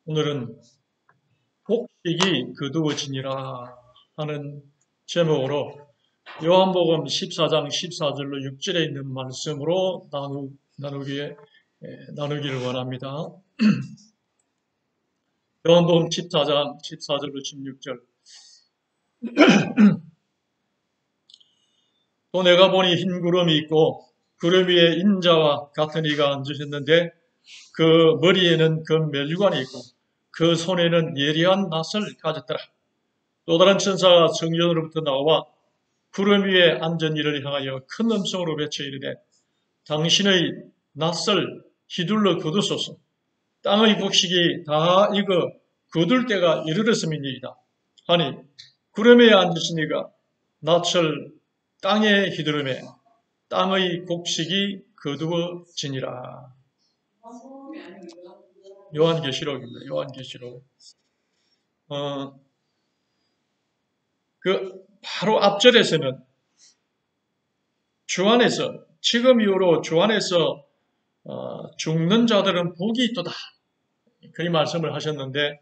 오늘은 곡식이 거두어지니라 하는 제목으로 요한복음 14장 14절로 6절에 있는 말씀으로 나누기를 원합니다. 요한복음 14장 14절로 16절. 또 내가 보니 흰 구름이 있고 구름 위에 인자와 같은 이가 앉으셨는데 그 머리에는 금 면류관이 있고 그 손에는 예리한 낫을 가졌더라. 또 다른 천사가 성전으로부터 나와 구름 위에 앉은 이를 향하여 큰 음성으로 외쳐 이르되 당신의 낫을 휘둘러 거두소서. 땅의 곡식이 다 익어 거둘 때가 이르렀음이니이다 하니 구름 위에 앉으신 이가 낫을 땅에 휘두르매 땅의 곡식이 거두어지니라. 요한계시록입니다. 요한계시록. 바로 앞절에서는 주 안에서, 지금 이후로 주 안에서 죽는 자들은 복이 있도다. 그리 말씀을 하셨는데,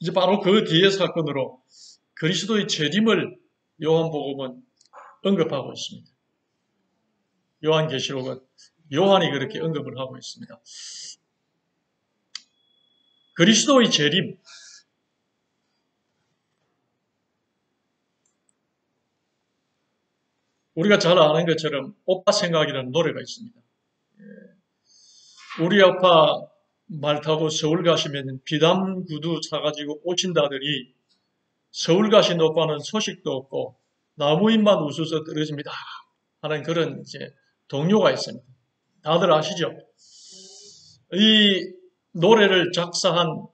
이제 바로 그 뒤의 사건으로 그리스도의 재림을 요한복음은 언급하고 있습니다. 요한계시록은 요한이 그렇게 언급을 하고 있습니다. 그리스도의 재림, 우리가 잘 아는 것처럼 오빠 생각이라는 노래가 있습니다. 우리 아빠 말 타고 서울 가시면 비담 구두 사가지고 오신다더니 서울 가신 오빠는 소식도 없고 나무잎만 우수서 떨어집니다 하는 그런 이제 동요가 있습니다. 다들 아시죠? 이 노래를 작사한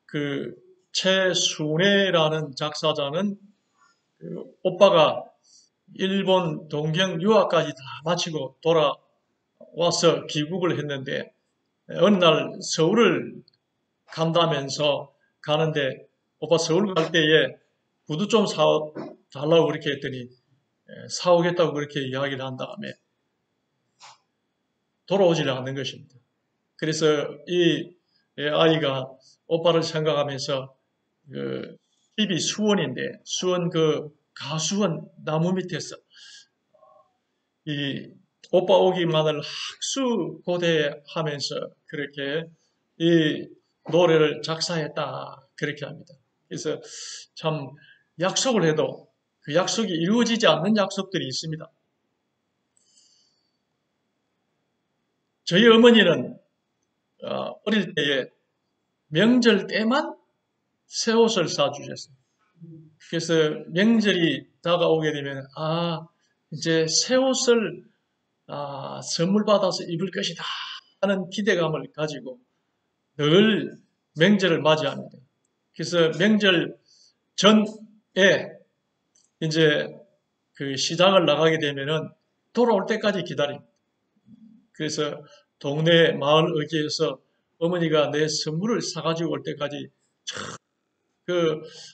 그 최순애라는 작사자는 그 오빠가 일본 동경 유학까지 다 마치고 돌아와서 귀국을 했는데 어느 날 서울을 간다면서 가는데 오빠 서울 갈 때에 구두 좀 사달라고 그렇게 했더니 사오겠다고 그렇게 이야기를 한 다음에 돌아오질 않는 것입니다. 그래서 이 아이가 오빠를 생각하면서 그 집이 수원인데 수원 그 가수원 나무 밑에서 이 오빠 오기만을 학수고대하면서 그렇게 이 노래를 작사했다 그렇게 합니다. 그래서 참 약속을 해도 그 약속이 이루어지지 않는 약속들이 있습니다. 저희 어머니는 어릴 때에 명절 때만 새 옷을 사주셨어요. 그래서 명절이 다가오게 되면 이제 새 옷을 선물 받아서 입을 것이다 하는 기대감을 가지고 늘 명절을 맞이합니다. 그래서 명절 전에 이제 그 시장을 나가게 되면은 돌아올 때까지 기다립니다. 그래서 동네 마을 어귀에서 어머니가 내 선물을 사가지고 올 때까지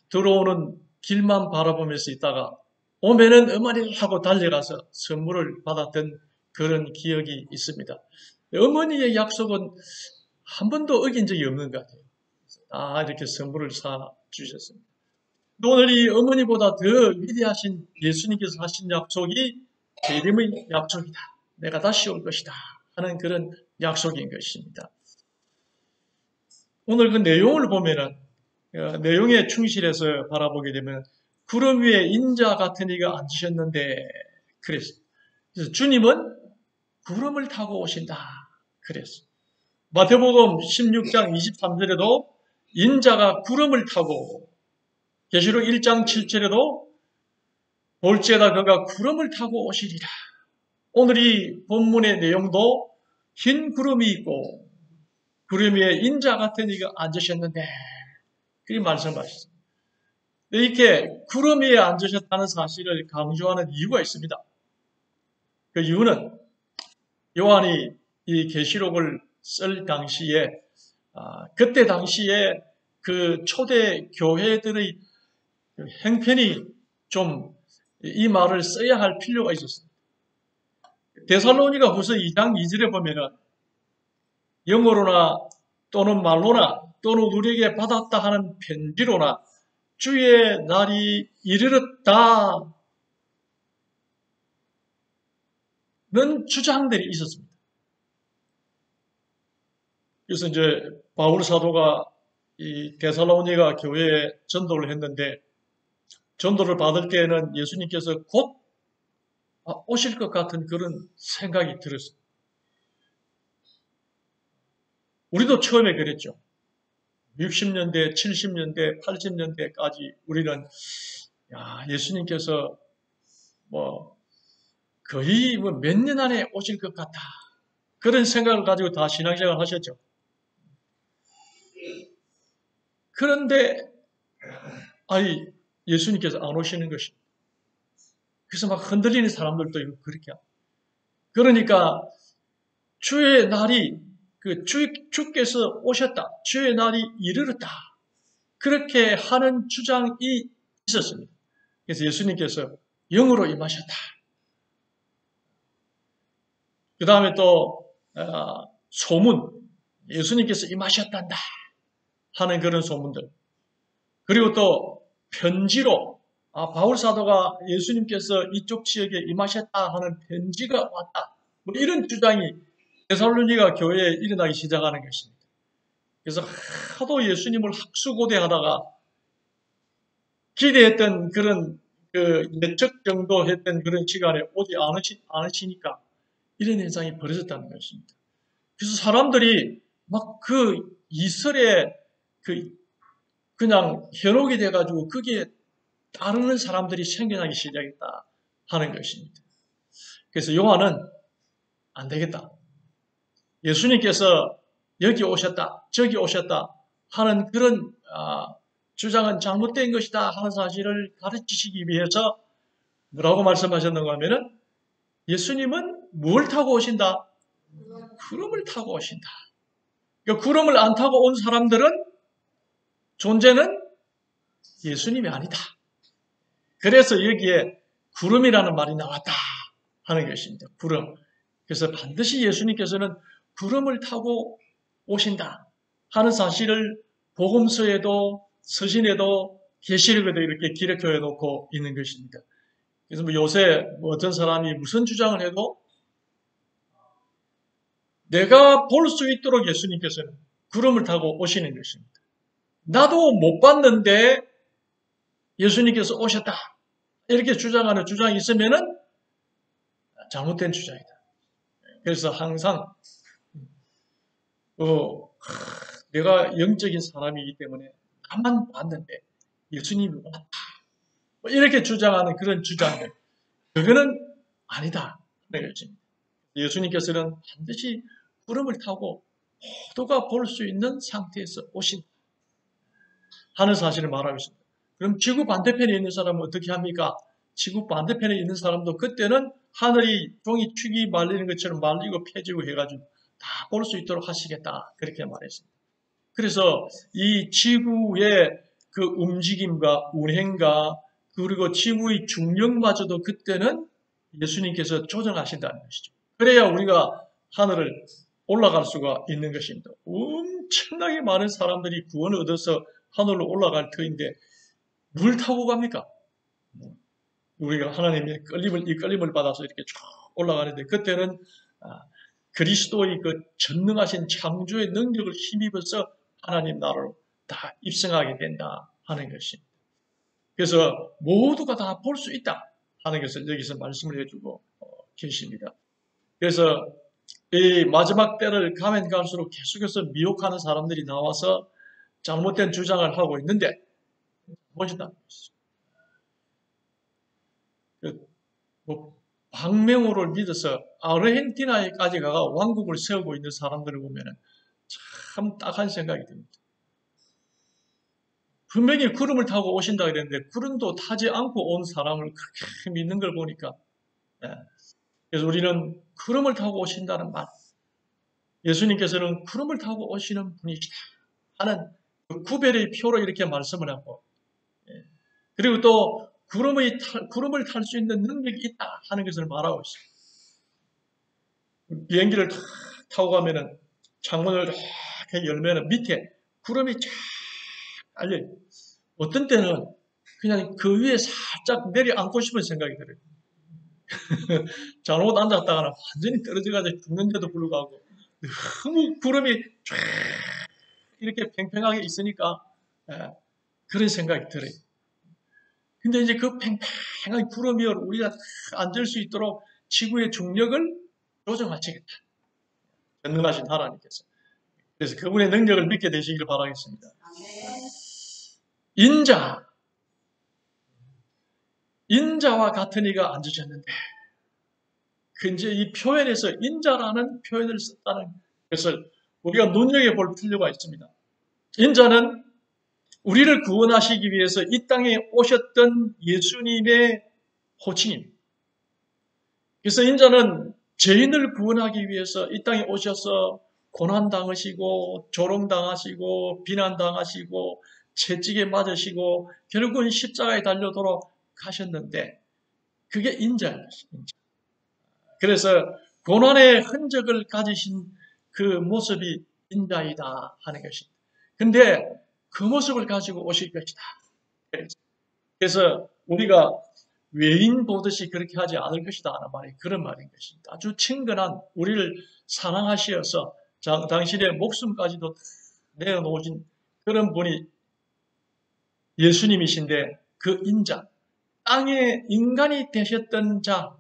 들어오는 길만 바라보면서 있다가 오면은 어머니 하고 달려가서 선물을 받았던 그런 기억이 있습니다. 어머니의 약속은 한 번도 어긴 적이 없는 것 같아요. 이렇게 선물을 사주셨습니다. 오늘 이 어머니보다 더 위대하신 예수님께서 하신 약속이 재림의 약속이다. 내가 다시 올 것이다. 하는 그런 약속인 것입니다. 오늘 그 내용을 보면은 내용에 충실해서 바라보게 되면 구름 위에 인자 같은 이가 앉으셨는데 그래서 주님은 구름을 타고 오신다. 그랬어. 마태복음 16장 23절에도 인자가 구름을 타고 계시록 1장 7절에도 볼지에다 그가 구름을 타고 오시리라. 오늘 이 본문의 내용도 흰 구름이 있고 구름 위에 인자 같은 이가 앉으셨는데 그렇게 말씀하셨습니다. 이렇게 구름 위에 앉으셨다는 사실을 강조하는 이유가 있습니다. 그 이유는 요한이 이 계시록을 쓸 당시에 그때 당시에 그 초대 교회들의 행편이 좀 이 말을 써야 할 필요가 있었습니다. 데살로니가 후서 2장 2절에 보면은 영어로나 또는 말로나 또는 우리에게 받았다 하는 편지로나 주의 날이 이르렀다는 주장들이 있었습니다. 그래서 이제 바울 사도가 이 데살로니가 교회에 전도를 했는데 전도를 받을 때에는 예수님께서 곧 오실 것 같은 그런 생각이 들었어요. 우리도 처음에 그랬죠. 60년대, 70년대, 80년대까지 우리는 예수님께서 거의 몇 년 안에 오실 것 같다. 그런 생각을 가지고 다 신앙생활을 하셨죠. 그런데 예수님께서 안 오시는 것입니다. 그래서 막 흔들리는 사람들도 있고 그렇게 합니다. 그러니까 주의 날이 주께서 오셨다. 주의 날이 이르렀다. 그렇게 하는 주장이 있었습니다. 그래서 예수님께서 영으로 임하셨다. 그 다음에 또 소문, 예수님께서 임하셨단다 하는 그런 소문들. 그리고 또 편지로 바울 사도가 예수님께서 이쪽 지역에 임하셨다 하는 편지가 왔다. 이런 주장이 데살로니가 교회에 일어나기 시작하는 것입니다. 그래서 하도 예수님을 학수고대하다가 기대했던 그런 예측 정도 했던 그런 시간에 오지 않으시니까 이런 현상이 벌어졌다는 것입니다. 그래서 사람들이 막 이설에 그냥 현혹이 돼가지고 거기에 따르는 사람들이 생겨나기 시작했다 하는 것입니다. 그래서 요한은 안 되겠다. 예수님께서 여기 오셨다, 저기 오셨다 하는 그런 주장은 잘못된 것이다 하는 사실을 가르치시기 위해서 뭐라고 말씀하셨는가 하면은 예수님은 뭘 타고 오신다? 구름을 타고 오신다. 그러니까 구름을 안 타고 온 사람들은 존재는 예수님이 아니다. 그래서 여기에 구름이라는 말이 나왔다 하는 것입니다. 구름. 그래서 반드시 예수님께서는 구름을 타고 오신다 하는 사실을 복음서에도 서신에도 계시록에도 이렇게 기록해 놓고 있는 것입니다. 그래서 요새 어떤 사람이 무슨 주장을 해도 내가 볼 수 있도록 예수님께서는 구름을 타고 오시는 것입니다. 나도 못 봤는데 예수님께서 오셨다. 이렇게 주장하는 주장이 있으면은 잘못된 주장이다. 그래서 항상 내가 영적인 사람이기 때문에 나만 봤는데 예수님이 왔다. 이렇게 주장하는 그런 주장들. 그거는 아니다. 예수님께서는 반드시 구름을 타고 모두가 볼 수 있는 상태에서 오신 하는 사실을 말하고 있습니다. 그럼 지구 반대편에 있는 사람은 어떻게 합니까? 지구 반대편에 있는 사람도 그때는 하늘이 종이 축이 말리는 것처럼 말리고 펴지고 해가지고 다 볼 수 있도록 하시겠다. 그렇게 말했습니다. 그래서 이 지구의 그 움직임과 운행과 그리고 지구의 중력마저도 그때는 예수님께서 조정하신다는 것이죠. 그래야 우리가 하늘을 올라갈 수가 있는 것입니다. 엄청나게 많은 사람들이 구원을 얻어서 하늘로 올라갈 터인데 뭘 타고 갑니까? 우리가 하나님의 끌림을 받아서 이렇게 쭉 올라가는데 그때는 그리스도의 그 전능하신 창조의 능력을 힘입어서 하나님 나라로 다 입성하게 된다 하는 것입니다. 그래서 모두가 다 볼 수 있다 하는 것을 여기서 말씀을 해주고 계십니다. 그래서 이 마지막 때를 가면 갈수록 계속해서 미혹하는 사람들이 나와서 잘못된 주장을 하고 있는데 보신다. 방명호를 믿어서 아르헨티나에까지 가가 왕국을 세우고 있는 사람들을 보면 참 딱한 생각이 듭니다. 분명히 구름을 타고 오신다 그랬는데 구름도 타지 않고 온 사람을 그렇게 믿는 걸 보니까 그래서 우리는 구름을 타고 오신다는 말, 예수님께서는 구름을 타고 오시는 분이시다 하는 구별의 표로 이렇게 말씀을 하고 그리고 또 구름을 탈 수 있는 능력이 있다 하는 것을 말하고 있습니다. 비행기를 타고 가면은 창문을 딱 열면은 밑에 구름이 쫙 깔려요. 어떤 때는 그냥 그 위에 살짝 내려앉고 싶은 생각이 들어요. 잘못 앉았다가는 완전히 떨어져가지고 죽는데도 불구하고 너무 구름이 쫙 이렇게 팽팽하게 있으니까 예, 그런 생각이 들어요. 근데 이제 그 팽팽한 구름 위에 우리가 앉을 수 있도록 지구의 중력을 조정하시겠다. 전능하신 하나님께서. 그래서 그분의 능력을 믿게 되시길 바라겠습니다. 인자와 같은 이가 앉으셨는데, 그 이제 이 표현에서 인자라는 표현을 썼다는 것을 우리가 눈여겨볼 필요가 있습니다. 인자는 우리를 구원하시기 위해서 이 땅에 오셨던 예수님의 호칭입니다. 그래서 인자는 죄인을 구원하기 위해서 이 땅에 오셔서 고난당하시고 조롱당하시고 비난당하시고 채찍에 맞으시고 결국은 십자가에 달려 돌아가셨는데 그게 인자인 것입니다. 그래서 고난의 흔적을 가지신 그 모습이 인자이다 하는 것입니다. 근데 그 모습을 가지고 오실 것이다. 그래서 우리가 외인 보듯이 그렇게 하지 않을 것이다 하는 말이 그런 말인 것입니다. 아주 친근한 우리를 사랑하시어서 당신의 목숨까지도 내어놓으신 그런 분이 예수님이신데 그 인자, 땅에 인간이 되셨던 자,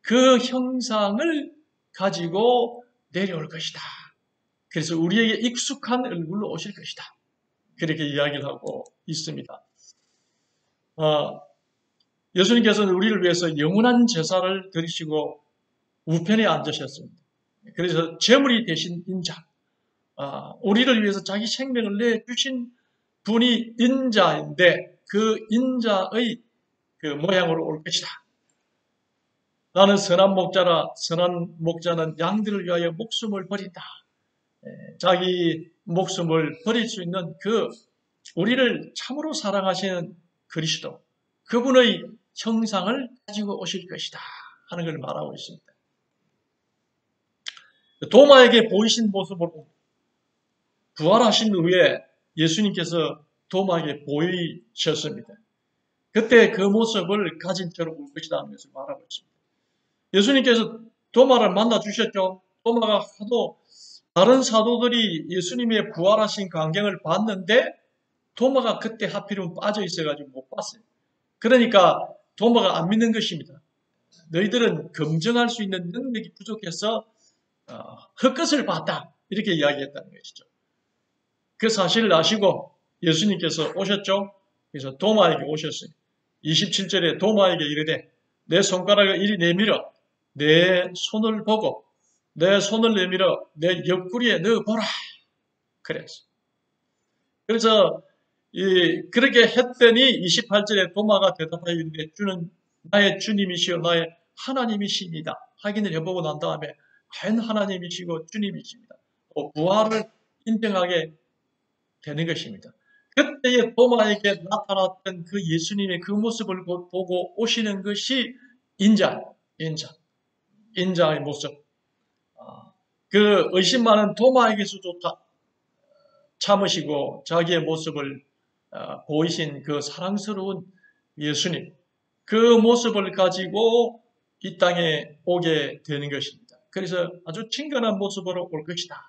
그 형상을 가지고 내려올 것이다. 그래서 우리에게 익숙한 얼굴로 오실 것이다. 그렇게 이야기를 하고 있습니다. 예수님께서는 우리를 위해서 영원한 제사를 드리시고 우편에 앉으셨습니다. 그래서 제물이 되신 인자, 우리를 위해서 자기 생명을 내주신 분이 인자인데 그 인자의 그 모양으로 올 것이다. 나는 선한 목자라 선한 목자는 양들을 위하여 목숨을 버린다. 자기 목숨을 버릴 수 있는 그 우리를 참으로 사랑하시는 그리스도, 그분의 형상을 가지고 오실 것이다 하는 걸 말하고 있습니다. 도마에게 보이신 모습으로 부활하신 후에 예수님께서 도마에게 보이셨습니다. 그때 그 모습을 가진 채로 올 것이다 하는 것을 말하고 있습니다. 예수님께서 도마를 만나 주셨죠. 도마가 하도 다른 사도들이 예수님의 부활하신 광경을 봤는데 도마가 그때 하필이면 빠져 있어가지고 못 봤어요. 그러니까 도마가 안 믿는 것입니다. 너희들은 검증할 수 있는 능력이 부족해서 헛것을 봤다. 이렇게 이야기했다는 것이죠. 그 사실을 아시고 예수님께서 오셨죠. 그래서 도마에게 오셨어요. 27절에 도마에게 이르되 내 손가락을 이리 내밀어 내 손을 보고 내 손을 내밀어 내 옆구리에 넣어보라. 그랬어. 그래서 그렇게 했더니 28절에 도마가 대답하여 이르되 주는 나의 주님이시여 나의 하나님이십니다. 확인을 해보고 난 다음에 과연 하나님이시고 주님이십니다. 부활을 인정하게 되는 것입니다. 그때의 도마에게 나타났던 그 예수님의 그 모습을 보고 오시는 것이 인자의 모습. 그 의심 많은 도마에게서도 참으시고 자기의 모습을 보이신 그 사랑스러운 예수님, 그 모습을 가지고 이 땅에 오게 되는 것입니다. 그래서 아주 친근한 모습으로 올 것이다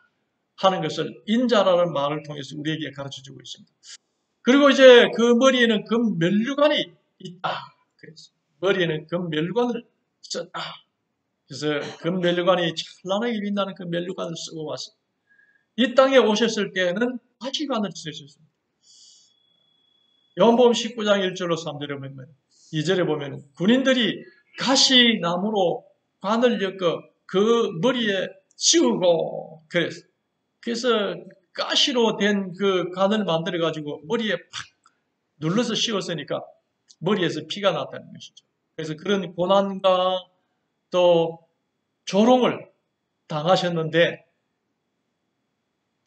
하는 것을 인자라는 말을 통해서 우리에게 가르쳐주고 있습니다. 그리고 이제 그 머리에는 금 면류관이 있다. 그래서 머리에는 금 면류관을 썼다. 그래서 금 면류관이 찬란하게 빛나는 그 면류관을 쓰고 왔습니다. 이 땅에 오셨을 때에는 가시관을 쓰셨습니다. 요한복음 19장 1절로 3절에 보면 2절에 보면 군인들이 가시나무로 관을 엮어 그 머리에 씌우고 그래서 가시로 된 그 관을 만들어 가지고 머리에 팍 눌러서 씌웠으니까 머리에서 피가 났다는 것이죠. 그래서 그런 고난과 또 조롱을 당하셨는데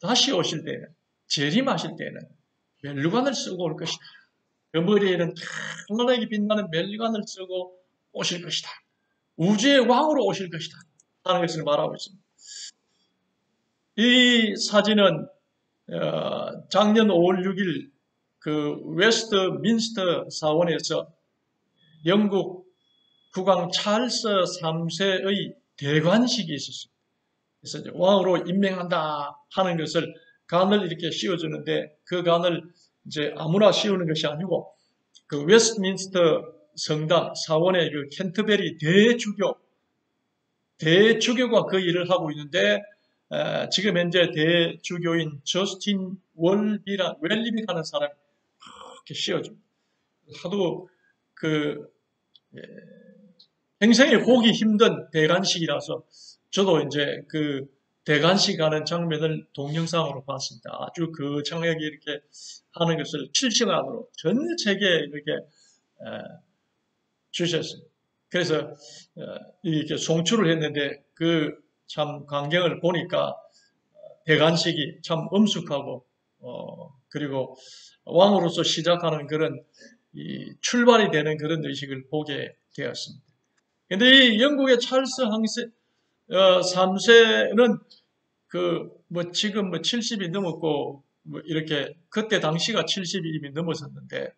다시 오실 때는 재림하실 때는 면류관을 쓰고 올 것이다. 그 머리에는 찬란하게 빛나는 면류관을 쓰고 오실 것이다. 우주의 왕으로 오실 것이다 하는 것을 말하고 있습니다. 이 사진은 작년 5월 6일 그 웨스트민스터 사원에서 영국 국왕 찰스 3세의 대관식이 있었습니다. 그래서 이제 왕으로 임명한다 하는 것을 관을 이렇게 씌워주는데 그 관을 이제 아무나 씌우는 것이 아니고 그 웨스트민스터 성당 사원의 그 캔터베리 대주교가 그 일을 하고 있는데 지금 현재 대주교인 저스틴 웰립이라는 사람이 이렇게 씌워줍니다. 하도 그 평생에 보기 힘든 대관식이라서 저도 이제 그 대관식 하는 장면을 동영상으로 봤습니다. 아주 그 장면이 이렇게 하는 것을 실시간으로 전 세계에 이렇게 주셨습니다. 그래서 이렇게 송출을 했는데 그 참 광경을 보니까 대관식이 참 엄숙하고 그리고 왕으로서 시작하는 그런 이 출발이 되는 그런 의식을 보게 되었습니다. 근데 이 영국의 찰스 3세는 지금 70이 넘었고 이렇게 그때 당시가 70이 이미 넘었었는데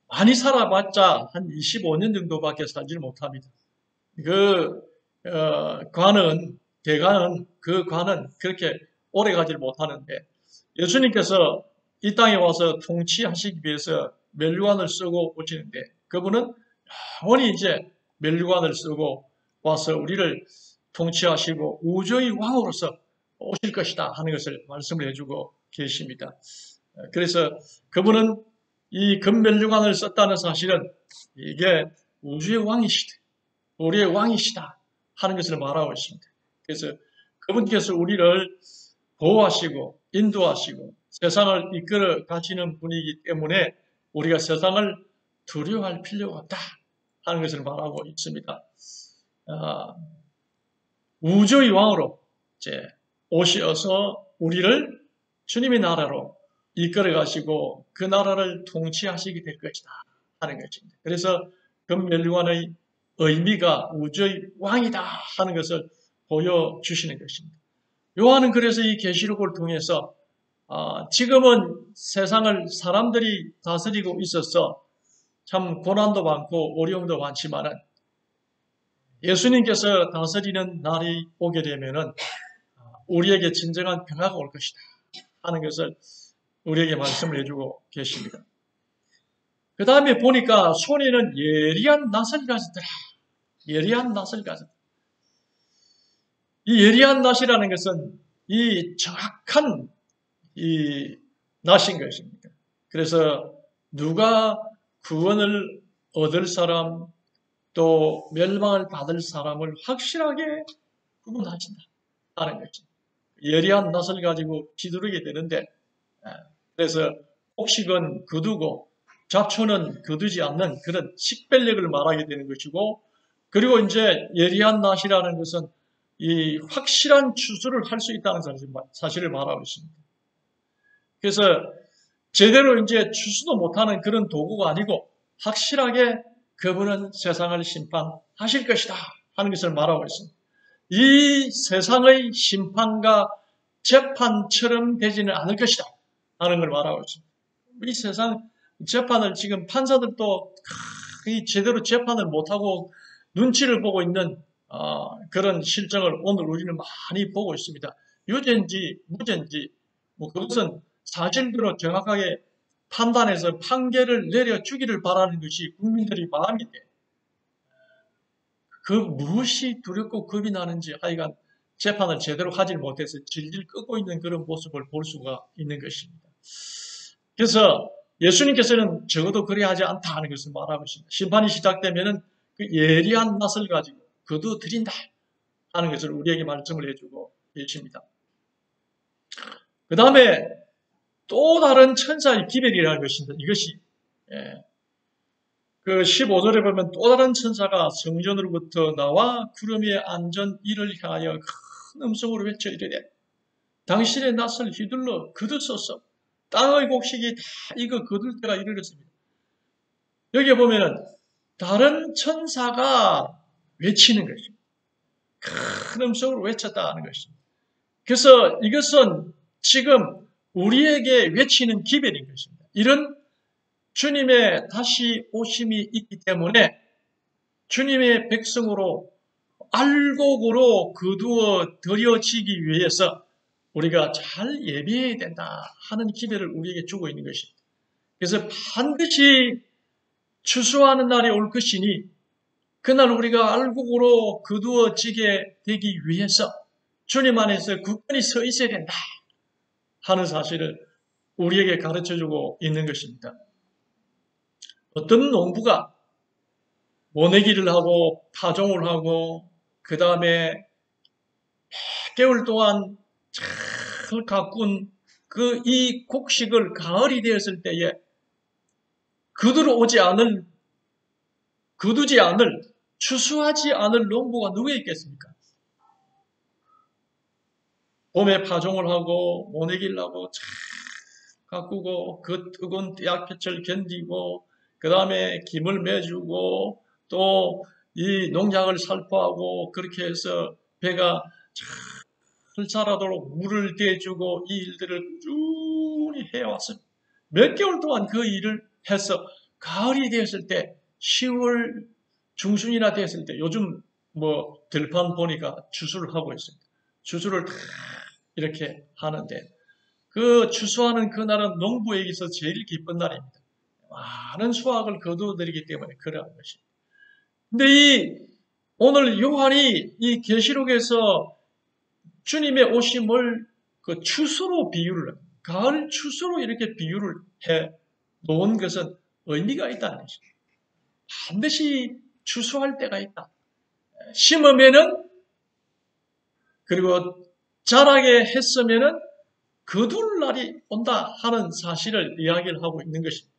많이 살아봤자 한 25년 정도밖에 살지를 못합니다. 대관은 그렇게 오래 가지를 못하는데 예수님께서 이 땅에 와서 통치하시기 위해서 멸류관을 쓰고 오시는데 그분은 영원히 이제 멸류관을 쓰고 와서 우리를 통치하시고 우주의 왕으로서 오실 것이다 하는 것을 말씀을 해주고 계십니다. 그래서 그분은 이 금면류관을 썼다는 사실은 이게 우주의 왕이시다, 우리의 왕이시다 하는 것을 말하고 있습니다. 그래서 그분께서 우리를 보호하시고 인도하시고 세상을 이끌어 가시는 분이기 때문에 우리가 세상을 두려워할 필요가 없다 하는 것을 말하고 있습니다. 우주의 왕으로 이제 오셔서 우리를 주님의 나라로 이끌어 가시고 그 나라를 통치하시게 될 것이다 하는 것입니다. 그래서 금면류관의 의미가 우주의 왕이다 하는 것을 보여주시는 것입니다. 요한은 그래서 이 계시록을 통해서 지금은 세상을 사람들이 다스리고 있어서 참 고난도 많고 어려움도 많지만은 예수님께서 다스리는 날이 오게 되면은 우리에게 진정한 평화가 올 것이다 하는 것을 우리에게 말씀을 해주고 계십니다. 그 다음에 보니까 손에는 예리한 낫을 가졌더라. 예리한 낫을 가졌더라. 이 예리한 낫이라는 것은 이 정확한 이 낫인 것입니다. 그래서 누가 구원을 얻을 사람 또 멸망을 받을 사람을 확실하게 구분하신다 하는 것입니다. 예리한 낫을 가지고 뒤두르게 되는데 그래서 곡식은 거두고 잡초는 거두지 않는 그런 식별력을 말하게 되는 것이고 그리고 이제 예리한 낫이라는 것은 이 확실한 추수를 할 수 있다는 사실을 말하고 있습니다. 그래서 제대로 이제 추수도 못하는 그런 도구가 아니고 확실하게 그분은 세상을 심판하실 것이다 하는 것을 말하고 있습니다. 이 세상의 심판과 재판처럼 되지는 않을 것이다 하는 걸 말하고 있습니다. 이 세상 재판을 지금 판사들도 제대로 재판을 못하고 눈치를 보고 있는 그런 실정을 오늘 우리는 많이 보고 있습니다. 유죄인지 무죄인지 그것은 사실대로 정확하게 판단해서 판결을 내려주기를 바라는 것이 국민들의 마음인데 그 무엇이 두렵고 겁이 나는지 하여간 재판을 제대로 하지 못해서 질질 끄고 있는 그런 모습을 볼 수가 있는 것입니다. 그래서 예수님께서는 적어도 그래야 하지 않다 하는 것을 말하고 있습니다. 심판이 시작되면은 그 예리한 낫을 가지고 거두드린다 하는 것을 우리에게 말씀을 해주고 계십니다. 그 다음에 또 다른 천사의 기별이라는 것입니다. 이것이 그 15절에 보면 또 다른 천사가 성전으로부터 나와 구름 위에 앉은 이를 향하여 큰 음성으로 외쳐 이르되 당신의 낫을 휘둘러 거두소서. 땅의 곡식이 다 익어 거둘 때가 이르렀습니다. 여기에 보면은 다른 천사가 외치는 것입니다. 큰 음성으로 외쳤다는 것입니다. 그래서 이것은 지금 우리에게 외치는 기별인 것입니다. 이런 주님의 다시 오심이 있기 때문에 주님의 백성으로 알곡으로 거두어 들여지기 위해서 우리가 잘 예비해야 된다 하는 기별을 우리에게 주고 있는 것입니다. 그래서 반드시 추수하는 날이 올 것이니 그날 우리가 알곡으로 거두어지게 되기 위해서 주님 안에서 굳건히 서 있어야 된다 하는 사실을 우리에게 가르쳐주고 있는 것입니다. 어떤 농부가 모내기를 하고 파종을 하고 그 다음에 몇 개월 동안 잘 가꾼 이 곡식을 가을이 되었을 때에 거두지 않을, 추수하지 않을 농부가 누구 있겠습니까? 봄에 파종을 하고 모내기를 하고 잘 가꾸고 그 뜨거운 햇볕을 견디고 그 다음에 김을 매주고 또 이 농약을 살포하고 그렇게 해서 배가 잘 자라도록 물을 대주고 이 일들을 꾸준히 해왔습니다. 몇 개월 동안 그 일을 해서 가을이 되었을 때 10월 중순이나 됐을 때 요즘 뭐 들판 보니까 추수를 하고 있습니다. 추수를 다 이렇게 하는데 그 추수하는 그날은 농부에게서 제일 기쁜 날입니다. 많은 수확을 거두어들이기 때문에 그러한 것입니다. 근데 오늘 요한이 이 계시록에서 주님의 오심을 그 추수로 비유를 합니다. 가을 추수로 이렇게 비유를 해 놓은 것은 의미가 있다는 것입니다. 반드시 추수할 때가 있다. 심으면은 그리고 자라게 했으면은 거둘 날이 온다 하는 사실을 이야기를 하고 있는 것입니다.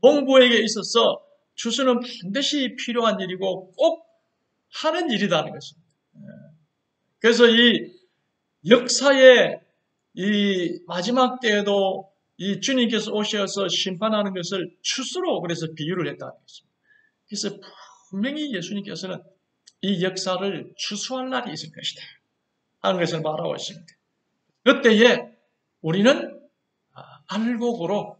농부에게 있어서 추수는 반드시 필요한 일이고 꼭 하는 일이라는 것입니다. 그래서 이 역사의 이 마지막 때에도 이 주님께서 오셔서 심판하는 것을 추수로 그래서 비유를 했다는 것입니다. 그래서 분명히 예수님께서는 이 역사를 추수할 날이 있을 것이다 하는 것을 말하고 있습니다. 그때에 우리는 알곡으로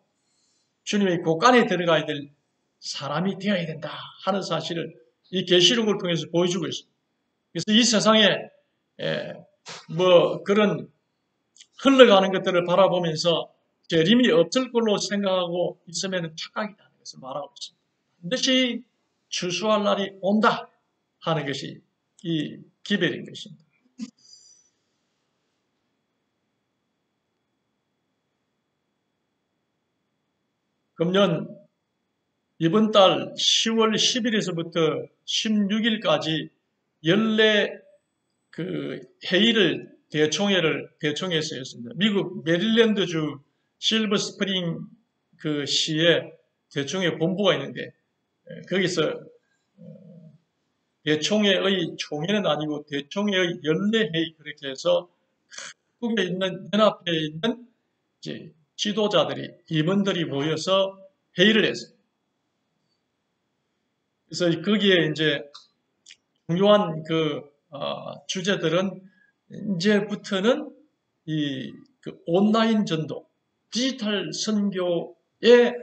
주님의 곳간에 들어가야 될 사람이 되어야 된다 하는 사실을 이 계시록을 통해서 보여주고 있습니다. 그래서 이 세상에 뭐 그런 흘러가는 것들을 바라보면서 재림이 없을 걸로 생각하고 있으면 착각이라는 것을 말하고 있습니다. 반드시 추수할 날이 온다 하는 것이 이 기별인 것입니다. 금년 이번 달 10월 10일에서부터 16일까지 연례 그 회의를 대총회에서 했습니다. 미국 메릴랜드주 실버 스프링 그 시에 대총회 본부가 있는데 거기서 대총회의 총회는 아니고 대총회의 연례회의 그렇게 해서 한국에 있는 연합회에 있는 이제 지도자들이 임원들이 모여서 회의를 했어요. 그래서 거기에 이제 중요한 주제들은 이제부터는 그 온라인 전도, 디지털 선교의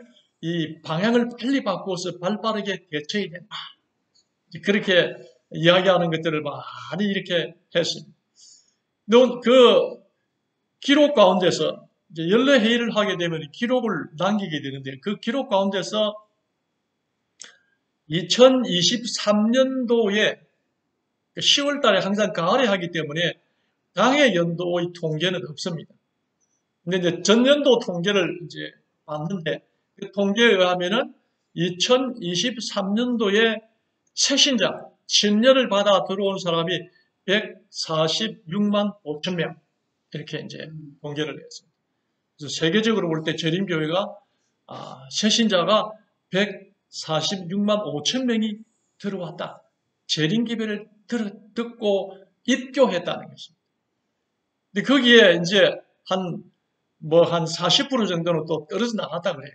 이 방향을 빨리 바꾸어서 발빠르게 대처해야 된다. 그렇게 이야기하는 것들을 많이 이렇게 했습니다. 그 기록 가운데서 이제 연례 회의를 하게 되면 기록을 남기게 되는데 그 기록 가운데서 2023년도에 10월 달에 항상 가을에 하기 때문에 당해 연도의 통계는 없습니다. 근데 이제 전년도 통계를 이제 봤는데 그 통계에 의하면은 2023년도에 새신자, 침례를 받아 들어온 사람이 146만 5천 명 이렇게 이제 통계를 했습니다. 그래서 세계적으로 볼 때 재림교회가 새신자가 146만 5천 명이 들어왔다. 재림기별을 듣고 입교했다는 것입니다. 근데 거기에 이제 한 40% 정도는 또 떨어져 나갔다 그래요.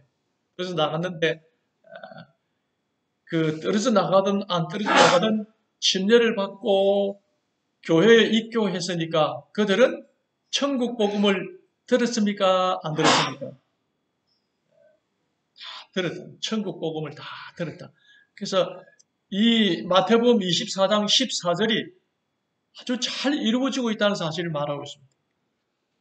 떨어져 나갔는데, 그 떨어져 나가든 안 떨어져 나가든 침례를 받고 교회에 입교했으니까 그들은 천국 복음을 들었습니까? 안 들었습니까? 들었다. 천국 복음을 다 들었다. 그래서 이 마태복음 24장 14절이 아주 잘 이루어지고 있다는 사실을 말하고 있습니다.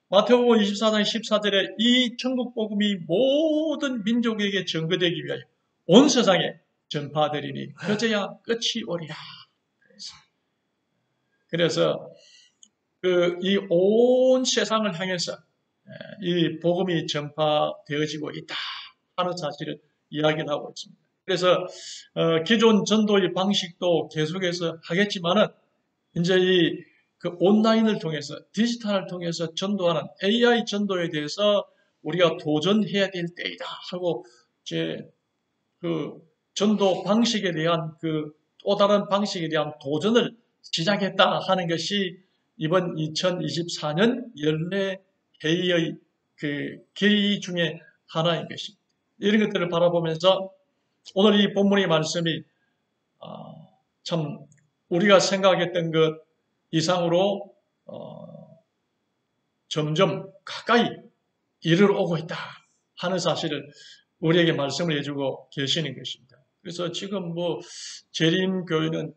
마태복음 24장 14절에 이 천국 복음이 모든 민족에게 전거되기 위하여 온 세상에 전파되리니 그제야 끝이 오리라. 그래서 이 온 세상을 향해서 이 복음이 전파되어지고 있다 하는 사실을 이야기를 하고 있습니다. 그래서 기존 전도의 방식도 계속해서 하겠지만은 이제 그 온라인을 통해서 디지털을 통해서 전도하는 AI 전도에 대해서 우리가 도전해야 될 때이다 하고 이제 그 전도 방식에 대한 그 또 다른 방식에 대한 도전을 시작했다 하는 것이 이번 2024년 연례 회의의 그 계의 중에 하나인 것입니다. 이런 것들을 바라보면서 오늘 이 본문의 말씀이 참 우리가 생각했던 것 이상으로 점점 가까이 이르러 오고 있다 하는 사실을 우리에게 말씀을 해주고 계시는 것입니다. 그래서 지금 재림교회는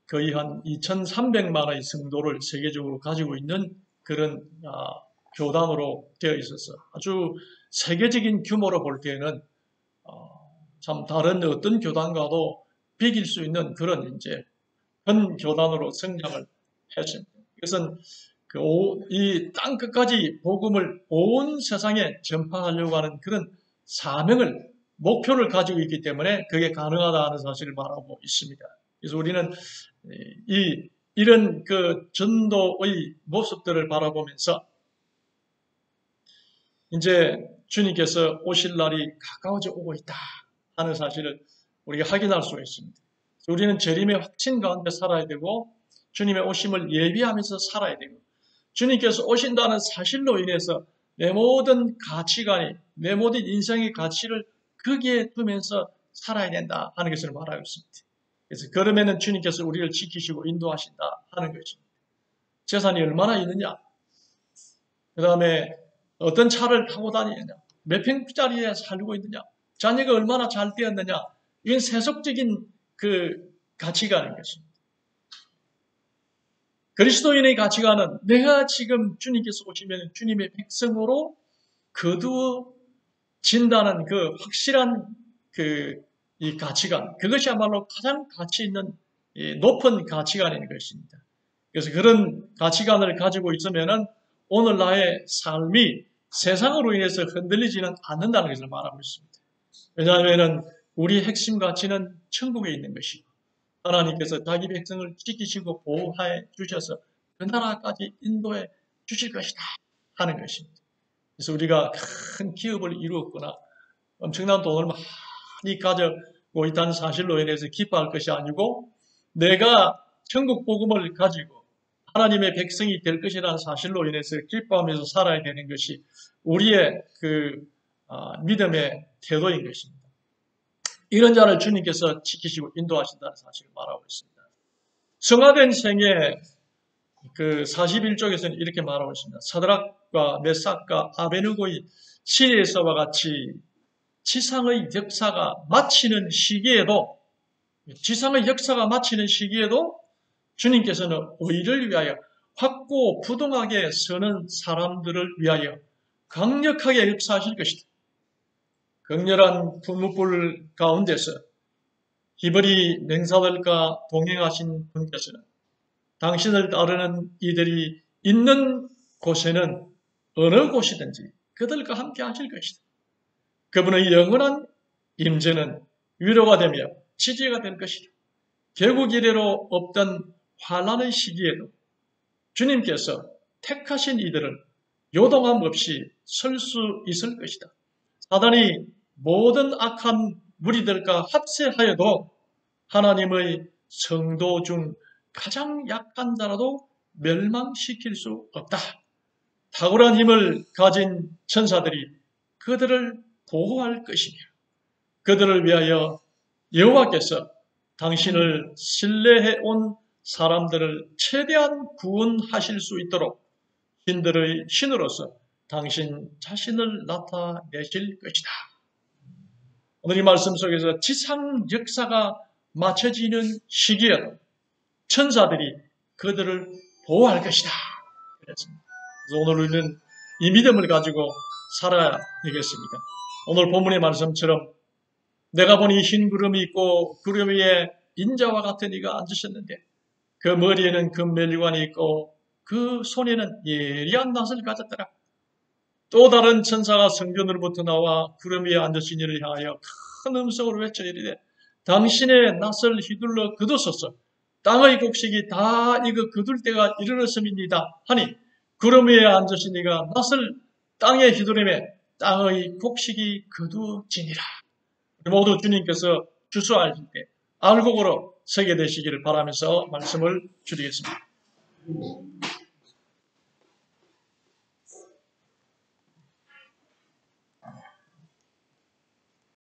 거의 한 2,300만의 성도를 세계적으로 가지고 있는 그런 교단으로 되어 있어서 아주 세계적인 규모로 볼 때는 참 다른 어떤 교단과도 비길 수 있는 그런 이제 현 교단으로 성장을 했습니다. 이것은 이 땅 끝까지 복음을 온 세상에 전파하려고 하는 그런 사명을 목표를 가지고 있기 때문에 그게 가능하다 하는 사실을 말하고 있습니다. 그래서 우리는 이런 그 전도의 모습들을 바라보면서 이제 주님께서 오실 날이 가까워져 오고 있다 하는 사실을 우리가 확인할 수가 있습니다. 우리는 재림의 확신 가운데 살아야 되고 주님의 오심을 예비하면서 살아야 되고 주님께서 오신다는 사실로 인해서 내 모든 가치관이 내 모든 인생의 가치를 거기에 두면서 살아야 된다 하는 것을 말하고 있습니다. 그래서 그러면은 주님께서 우리를 지키시고 인도하신다 하는 것입니다. 재산이 얼마나 있느냐, 그 다음에 어떤 차를 타고 다니느냐, 몇 평짜리에 살고 있느냐, 자녀가 얼마나 잘 되었느냐, 이건 세속적인 그 가치관인 것입니다. 그리스도인의 가치관은 내가 지금 주님께서 오시면 주님의 백성으로 거두어진다는 그 확실한 이 가치관, 그것이야말로 가장 가치 있는 높은 가치관인 것입니다. 그래서 그런 가치관을 가지고 있으면은 오늘 나의 삶이 세상으로 인해서 흔들리지는 않는다는 것을 말하고 있습니다. 왜냐하면 우리 핵심 가치는 천국에 있는 것이고 하나님께서 자기 백성을 지키시고 보호해 주셔서 그 나라까지 인도해 주실 것이다 하는 것입니다. 그래서 우리가 큰 기업을 이루었거나 엄청난 돈을 많이 가지고 있다는 사실로 인해서 기뻐할 것이 아니고 내가 천국 복음을 가지고 하나님의 백성이 될 것이라는 사실로 인해서 기뻐하면서 살아야 되는 것이 우리의 믿음의 태도인 것입니다. 이런 자를 주님께서 지키시고 인도하신다는 사실을 말하고 있습니다. 성화된 생애 41쪽에서는 이렇게 말하고 있습니다. 사드락과 메삭과 아베느고의 시리에서와 같이 지상의 역사가 마치는 시기에도 주님께서는 의를 위하여 확고부동하게 서는 사람들을 위하여 강력하게 역사하실 것이다. 극렬한 분무불 가운데서 히브리 맹사들과 동행하신 분께서는 당신을 따르는 이들이 있는 곳에는 어느 곳이든지 그들과 함께 하실 것이다. 그분의 영원한 임재는 위로가 되며 지지가 될 것이다. 개국 이래로 없던 환난의 시기에도 주님께서 택하신 이들은 요동함 없이 설 수 있을 것이다. 사단이 모든 악한 무리들과 합세하여도 하나님의 성도 중 가장 약한 자라도 멸망시킬 수 없다. 탁월한 힘을 가진 천사들이 그들을 보호할 것이며 그들을 위하여 여호와께서 당신을 신뢰해 온 사람들을 최대한 구원하실 수 있도록 신들의 신으로서 당신 자신을 나타내실 것이다. 오늘 이 말씀 속에서 지상 역사가 마쳐지는 시기에도 천사들이 그들을 보호할 것이다. 그랬습니다. 그래서 오늘 우리는 이 믿음을 가지고 살아야 되겠습니다. 오늘 본문의 말씀처럼 내가 보니 흰 구름이 있고 구름 위에 인자와 같은 이가 앉으셨는데 그 머리에는 금멜관이 있고 그 손에는 예리한 낫을 가졌더라. 또 다른 천사가 성전으로부터 나와 구름 위에 앉으신 이를 향하여 큰 음성으로 외쳐 이르되 당신의 낫을 휘둘러 거두소서. 땅의 곡식이 다 익어 거둘 때가 이르렀음이니이다 하니 구름 위에 앉으신 이가 낫을 땅에 휘두르매 땅의 곡식이 거두지니라. 모두 주님께서 주소하실 때 알곡으로 서게 되시기를 바라면서 말씀을 드리겠습니다.